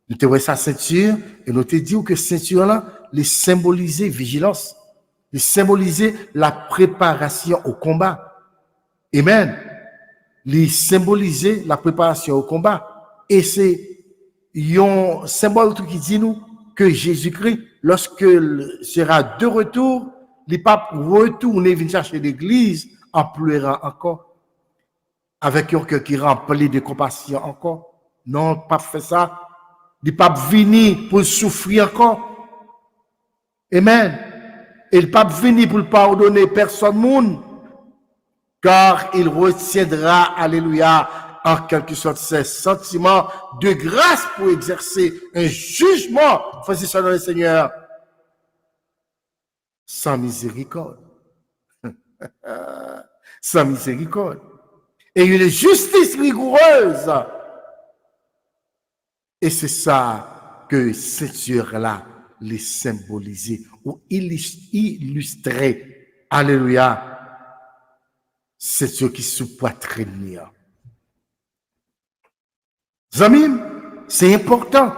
S1: Nous te voyons sa ceinture et nous te disons que ceinture là, les symboliser vigilance. Les symboliser la préparation au combat. Amen. Les symboliser la préparation au combat. Et c'est un symbole qui dit nous que Jésus-Christ, lorsque sera de retour, les papes retournent venir chercher l'église en pleurant encore. Avec un cœur qui rempli de compassion encore. Non, pas fait ça. Il pas venir pour souffrir encore. Amen. Et il pas venir pour pardonner personne monde. Car il retiendra, alléluia, en quelque sorte ses sentiments de grâce pour exercer un jugement, frères et sœurs dans le Seigneur, sans miséricorde. Sans miséricorde. Et une justice rigoureuse. Et c'est ça que ceinture-là les symboliser ou illustrer. Alléluia. C'est ce qui sous poitrine. Amis, c'est important.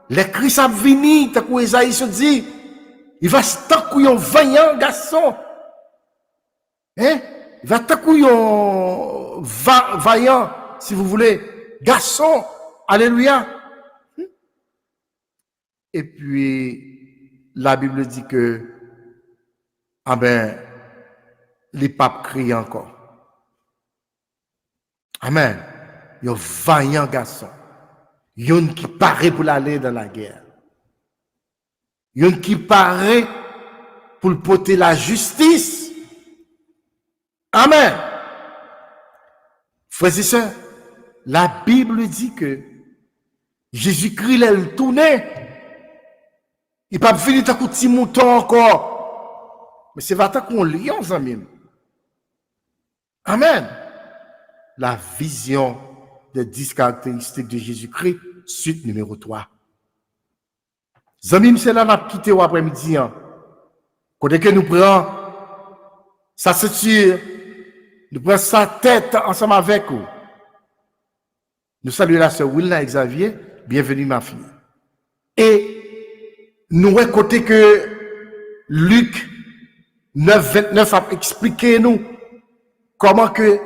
S1: Les Christ a venu, tant que Esaïe se dit, il va se taper un vaillant garçon. Hein? Il va taper un vaillant, si vous voulez, garçon. Alléluia. Et puis, la Bible dit que, ah ben, les papes crient encore. Amen. Il y a un vaillant garçon. Il y a un qui paraît pour aller dans la guerre. Il y a un qui paraît pour porter la justice. Amen. Frères et sœurs, la Bible dit que Jésus-Christ l'a tourné. Il n'a pas fini de petit mouton encore. Mais c'est vraiment qu'on lion, amis. Amen. La vision des 10 caractéristiques de Jésus-Christ, suite numéro 3. Amis, c'est là qu'on a quitté l'après-midi. Quand nous prenons sa ceinture, nous prenons sa tête ensemble avec vous. Nous saluons la sœur Wilna Xavier. Bienvenue, ma fille. Et nous écoutons que Luc 9, 29 a expliqué nous comment que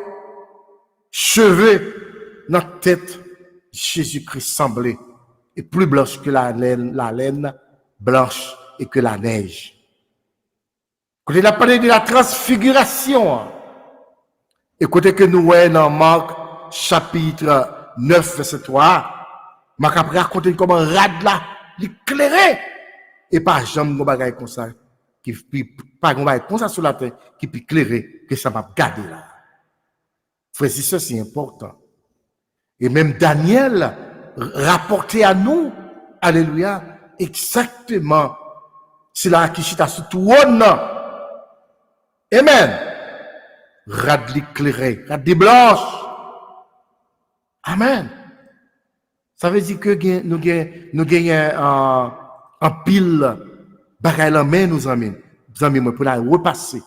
S1: cheveux, notre tête, Jésus-Christ semblait, et plus blanche que la laine blanche et que la neige. Quand il a parlé de la transfiguration, écoutez que nous voyons dans Marc chapitre 9, verset 3, Marc a raconté comment rad là, l'éclairé, et pas jamais de bagaille comme ça, qui pas de bagaille comme ça sur la terre, qui peut éclairer, que ça m'a gardé là. Frère, ça c'est important. Et même Daniel rapportait à nous, alléluia, exactement, c'est là qui chita sur tout trône. Amen. Rad l'éclairé, rad des blanches. Amen. Ça veut dire que nous gagnons en pile bagaille la main, nous amis. Nous amis, pour la repasser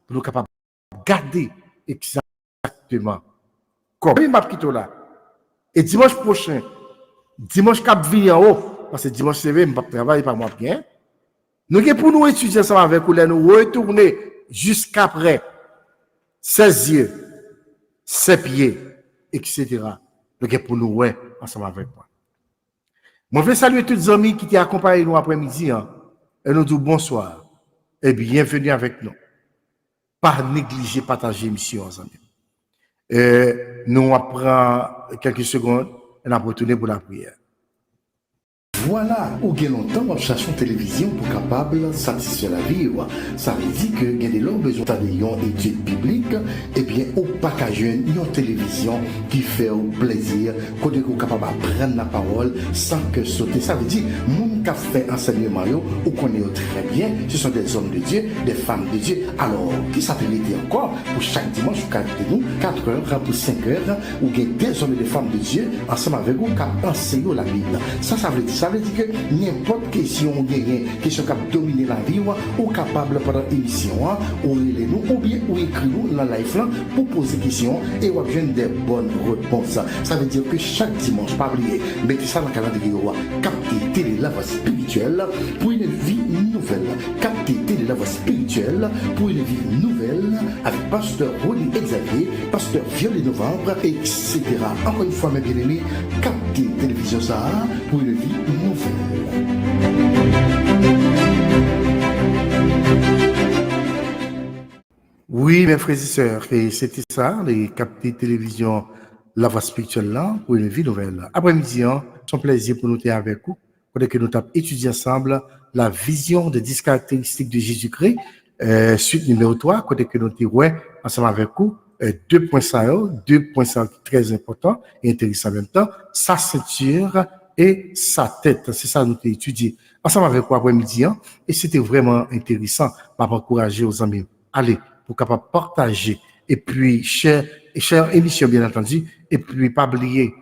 S1: pour nous capables de garder exactement comme il m'a quitté là. Et dimanche prochain, dimanche cap vient en haut, parce que dimanche c'est vrai, je ne travaille pas moi bien. Nous avons pour nous étudier ensemble avec vous, nous retourner jusqu'après 16 yeux, 7 pieds, etc. Nous avons pour nous ouais, ensemble avec moi. Je veux saluer tous les amis qui t'ont accompagné nous après-midi et nous disons bonsoir et bienvenue avec nous. Pas négliger, partager l'émission, amis. Nous apprenons quelques secondes et nous allons retourner pour la prière.
S2: Voilà, ou bien longtemps, on cherche une télévision pour capable de satisfaire la vie. Ça veut dire que il y a des gens besoin d'une étude biblique, et bien, au package une télévision qui fait au plaisir, qu'on est capable d'apprendre la parole sans que sauter. Ça veut dire, moun qui fait enseignement, ou qu'on est très bien, ce sont des hommes de Dieu, des femmes de Dieu. Alors, qui s'appelle encore pour chaque dimanche, vous de nous, 4 heures pour 5 heures, où il y a des hommes et des femmes de Dieu ensemble avec vous qui enseignent la Bible. Ça veut dire ça. Ça veut dire que n'importe question question qui a dominé la vie, ou capable pendant l'émission, ou nous, ou bien ou écrit nous dans la live pour poser des questions et ou obtenir des bonnes réponses. Ça veut dire que chaque dimanche, pas oublier, mettez ça dans le calendrier, capter télé la voix spirituelle pour une vie nouvelle. Capter télé la voix spirituelle pour une vie nouvelle avec Pasteur Rony Xavier, Pasteur Violet Novembre, etc. Encore une fois, mes bien-aimés, capter télévision ça pour une vie nouvelle.
S1: Oui, mes frères et sœurs, et c'était ça, les capter télévision La Voix Spirituelle là, pour une vie nouvelle. Après-midi, c'est un plaisir pour nous être avec vous, pour que nous avons étudié ensemble la vision des 10 caractéristiques de Jésus-Christ, suite numéro 3, côté que nous avons ensemble avec vous, 2 points très importants et intéressants en même temps, sa ceinture et sa tête. C'est ça que nous avons étudié ensemble avec vous après-midi, et c'était vraiment intéressant. M'a encouragé aux amis. Allez, pour capable partager et puis share émission bien entendu et puis pas oublier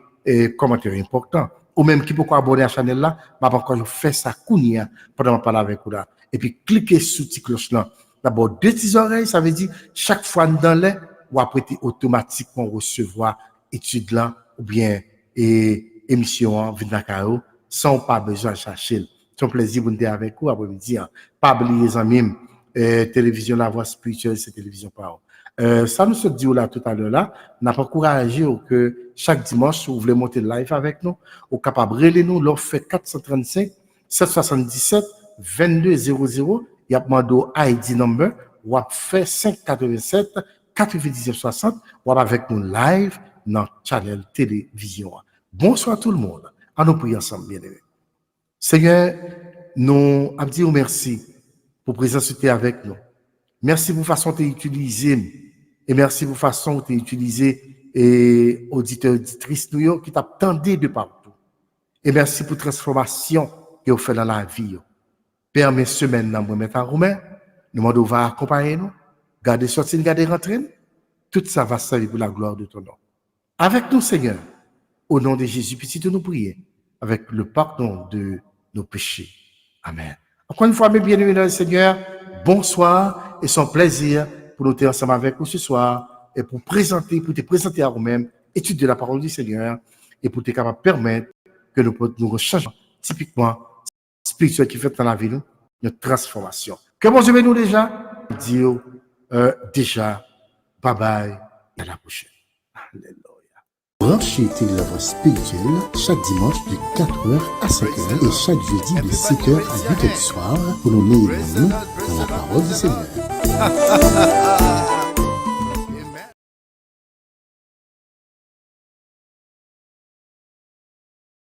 S1: commentaire important ou même qui peut abonner à la chaîne là m'a encore fait ça kounia pendant parler avec vous là et puis cliquer sur petit cloche là d'abord 2 petites oreilles ça veut dire chaque fois dans les ou après automatiquement recevoir étude là ou bien émission vidéo sans pas besoin de chercher. C'est un plaisir de vous avec vous après-midi. Pas oublier les amis télévision La Voix Spirituelle, c'est télévision parole. Ça nous se dit là tout à l'heure là, n'a pas encouragé que chaque dimanche vous voulez monter live avec nous, au capable de nous l'offre fait 435 777 2200, il y a demandé ID number, ou a fait 587 99 60, ou avec nous live dans channel télévision. Bonsoir tout le monde. À nous prier ensemble bien aimés. Seigneur, nous avons dit merci pour présenter avec nous. Merci pour façon de utiliser et merci pour façon de utiliser et auditeurs auditrices nous qui t'attendent de partout. Et merci pour transformation que vous faites dans la vie. Permet semaine dans nous mettre en roumain, nous demandons va accompagner nous, garder sortir, garder rentrer. Tout ça va servir pour la gloire de ton nom. Avec nous Seigneur, au nom de Jésus, petit nous prier avec le pardon de nos péchés. Amen. Encore une fois, mes bien-aimés dans le Seigneur, bonsoir et son plaisir pour nous être ensemble avec vous ce soir et pour te présenter à vous-même, étude de la parole du Seigneur et pour te capable permettre que nous rechangeons typiquement spirituel qui fait dans la vie, notre transformation. Que bon Dieu nous déjà, dire déjà, bye bye, à la prochaine. Alléluia.
S2: Branchez la voix spirituelle chaque dimanche de 4h à 5h et chaque jeudi de 7h à 8h du soir pour nous mener dans la parole du Seigneur.